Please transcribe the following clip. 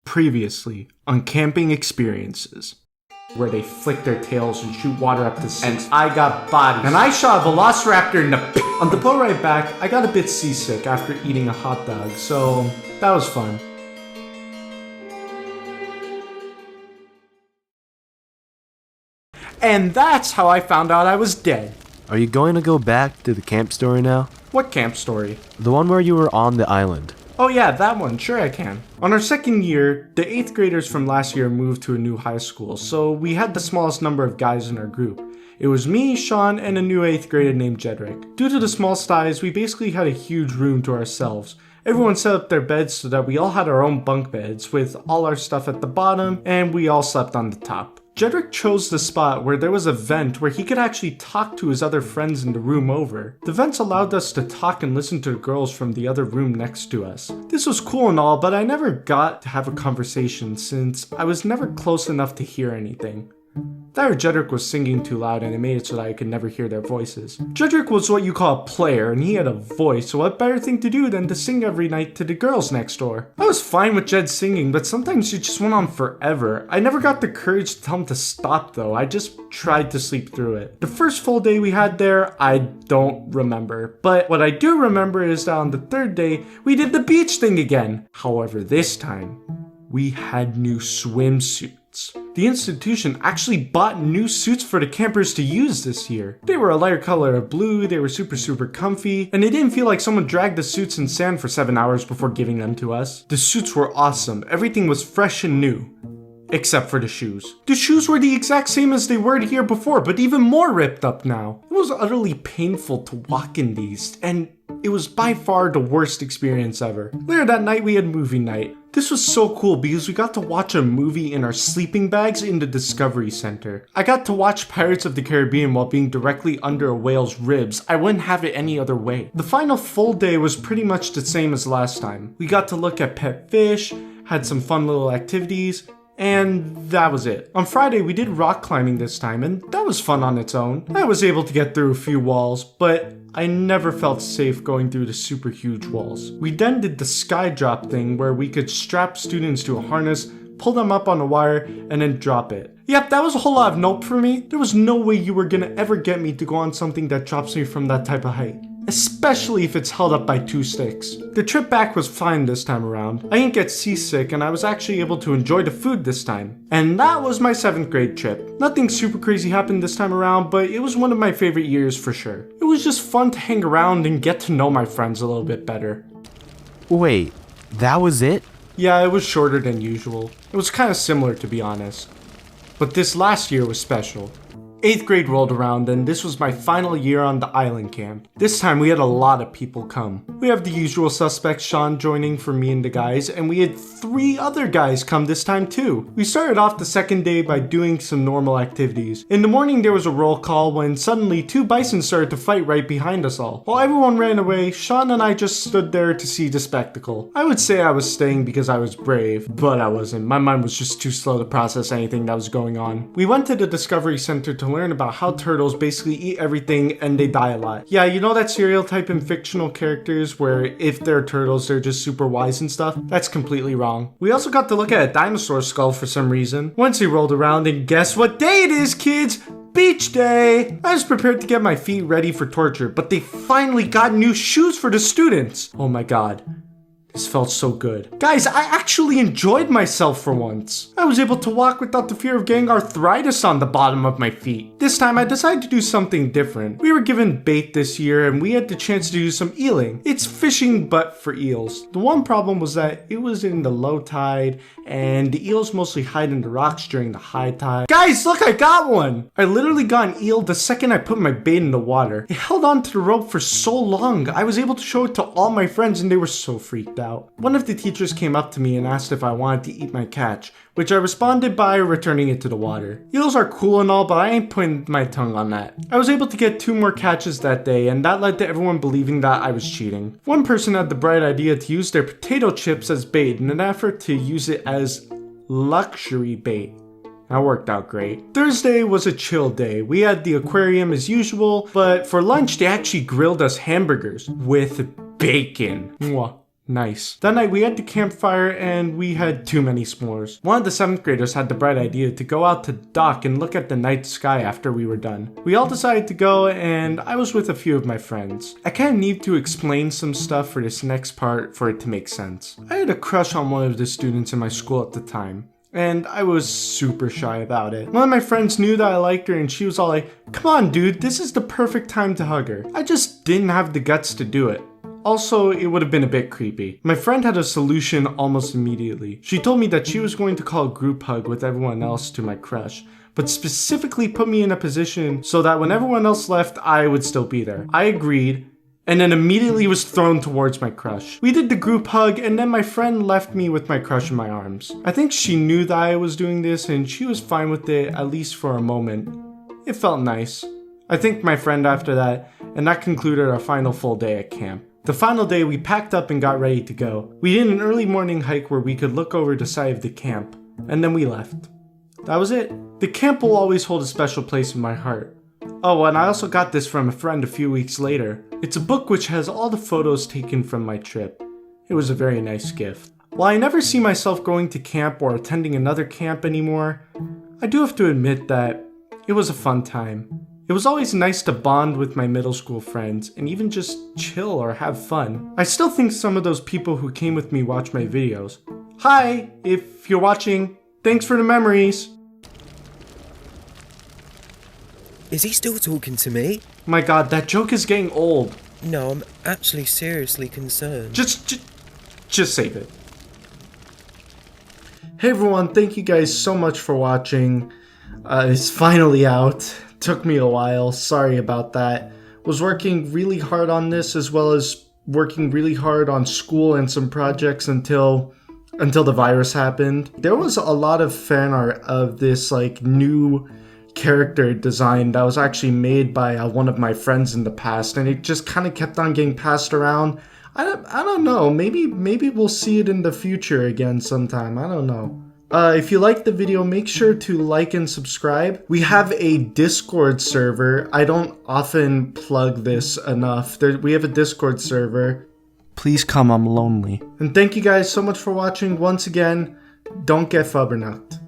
Previously on Camping Experiences, where they flick their tails and shoot water up the seats. And I got bodied. And I shot a velociraptor in the On the boat ride back, I got a bit seasick after eating a hot dog, so that was fun. And that's how I found out I was dead. Are you going to go back to the camp story now? What camp story? The one where you were on the island. Oh yeah, that one. Sure I can. On our second year, the 8th graders from last year moved to a new high school, so we had the smallest number of guys in our group. It was me, Sean, and a new 8th grader named Jedrick. Due to the small size, we basically had a huge room to ourselves. Everyone set up their beds so that we all had our own bunk beds, with all our stuff at the bottom, and we all slept on the top. Jedrick chose the spot where there was a vent where he could actually talk to his other friends in the room over. The vents allowed us to talk and listen to the girls from the other room next to us. This was cool and all, but I never got to have a conversation since I was never close enough to hear anything. That or Jedrick was singing too loud and it made it so that I could never hear their voices. Jedrick was what you call a player and he had a voice, so what better thing to do than to sing every night to the girls next door. I was fine with Jed singing, but sometimes it just went on forever. I never got the courage to tell him to stop though, I just tried to sleep through it. The first full day we had there, I don't remember. But what I do remember is that on the third day, we did the beach thing again. However, this time, we had new swimsuits. The institution actually bought new suits for the campers to use this year. They were a lighter color of blue, they were super comfy, and it didn't feel like someone dragged the suits in sand for 7 hours before giving them to us. The suits were awesome, everything was fresh and new. Except for the shoes. The shoes were the exact same as they were here before, but even more ripped up now. It was utterly painful to walk in these, and it was by far the worst experience ever. Later that night we had movie night. This was so cool because we got to watch a movie in our sleeping bags in the Discovery Center. I got to watch Pirates of the Caribbean while being directly under a whale's ribs. I wouldn't have it any other way. The final full day was pretty much the same as last time. We got to look at pet fish, had some fun little activities, and that was it. On Friday, we did rock climbing this time, and that was fun on its own. I was able to get through a few walls, but I never felt safe going through the super huge walls. We then did the sky drop thing where we could strap students to a harness, pull them up on a wire, and then drop it. Yep, that was a whole lot of nope for me. There was no way you were gonna ever get me to go on something that drops me from that type of height. Especially if it's held up by 2 sticks. The trip back was fine this time around. I didn't get seasick and I was actually able to enjoy the food this time. And that was my 7th grade trip. Nothing super crazy happened this time around, but it was one of my favorite years for sure. It was just fun to hang around and get to know my friends a little bit better. Wait, that was it? Yeah, it was shorter than usual. It was kind of similar to be honest. But this last year was special. 8th grade rolled around and this was my final year on the island camp. This time we had a lot of people come. We have the usual suspects, Sean joining for me and the guys, and we had 3 other guys come this time too. We started off the second day by doing some normal activities. In the morning there was a roll call when suddenly 2 bison started to fight right behind us all. While everyone ran away, Sean and I just stood there to see the spectacle. I would say I was staying because I was brave, but I wasn't. My mind was just too slow to process anything that was going on. We went to the Discovery Center to learn about how turtles basically eat everything and they die a lot. Yeah, you know that stereotype in fictional characters where if they're turtles they're just super wise and stuff? That's completely wrong. We also got to look at a dinosaur skull for some reason. Wednesday rolled around and guess what day it is, kids? Beach day! I was prepared to get my feet ready for torture, but they finally got new shoes for the students. Oh my god. This felt so good. Guys, I actually enjoyed myself for once. I was able to walk without the fear of getting arthritis on the bottom of my feet. This time I decided to do something different. We were given bait this year and we had the chance to do some eeling. It's fishing but for eels. The one problem was that it was in the low tide and the eels mostly hide in the rocks during the high tide. Guys, look, I got one! I literally got an eel the second I put my bait in the water. It held on to the rope for so long. I was able to show it to all my friends and they were so freaked out. One of the teachers came up to me and asked if I wanted to eat my catch, which I responded by returning it to the water. Eels are cool and all, but I ain't putting my tongue on that. I was able to get 2 more catches that day, and that led to everyone believing that I was cheating. One person had the bright idea to use their potato chips as bait in an effort to use it as luxury bait. That worked out great. Thursday was a chill day. We had the aquarium as usual, but for lunch they actually grilled us hamburgers with bacon. Mwah. Nice. That night we had the campfire and we had too many s'mores. One of the 7th graders had the bright idea to go out to the dock and look at the night sky after we were done. We all decided to go and I was with a few of my friends. I kind of need to explain some stuff for this next part for it to make sense. I had a crush on one of the students in my school at the time, and I was super shy about it. One of my friends knew that I liked her and she was all like, "Come on dude, this is the perfect time to hug her." I just didn't have the guts to do it. Also, it would have been a bit creepy. My friend had a solution almost immediately. She told me that she was going to call a group hug with everyone else to my crush, but specifically put me in a position so that when everyone else left, I would still be there. I agreed, and then immediately was thrown towards my crush. We did the group hug, and then my friend left me with my crush in my arms. I think she knew that I was doing this, and she was fine with it, at least for a moment. It felt nice. I thanked my friend after that, and that concluded our final full day at camp. The final day, we packed up and got ready to go. We did an early morning hike where we could look over the side of the camp, and then we left. That was it. The camp will always hold a special place in my heart. Oh, and I also got this from a friend a few weeks later. It's a book which has all the photos taken from my trip. It was a very nice gift. While I never see myself going to camp or attending another camp anymore, I do have to admit that it was a fun time. It was always nice to bond with my middle school friends and even just chill or have fun. I still think some of those people who came with me watch my videos. Hi, if you're watching, thanks for the memories. Is he still talking to me? My god, that joke is getting old. No, I'm actually seriously concerned. Just save it. Hey everyone, thank you guys so much for watching. It's finally out. Took me a while, sorry about that. Was working really hard on this as well as working really hard on school and some projects until the virus happened. There was a lot of fan art of this like new character design that was actually made by one of my friends in the past, and it just kind of kept on getting passed around. I don't know, maybe we'll see it in the future again sometime, I don't know. If you liked the video, make sure to like and subscribe. We have a Discord server. I don't often plug this enough. We have a Discord server. Please come, I'm lonely. And thank you guys so much for watching. Once again, don't get flubbernucked.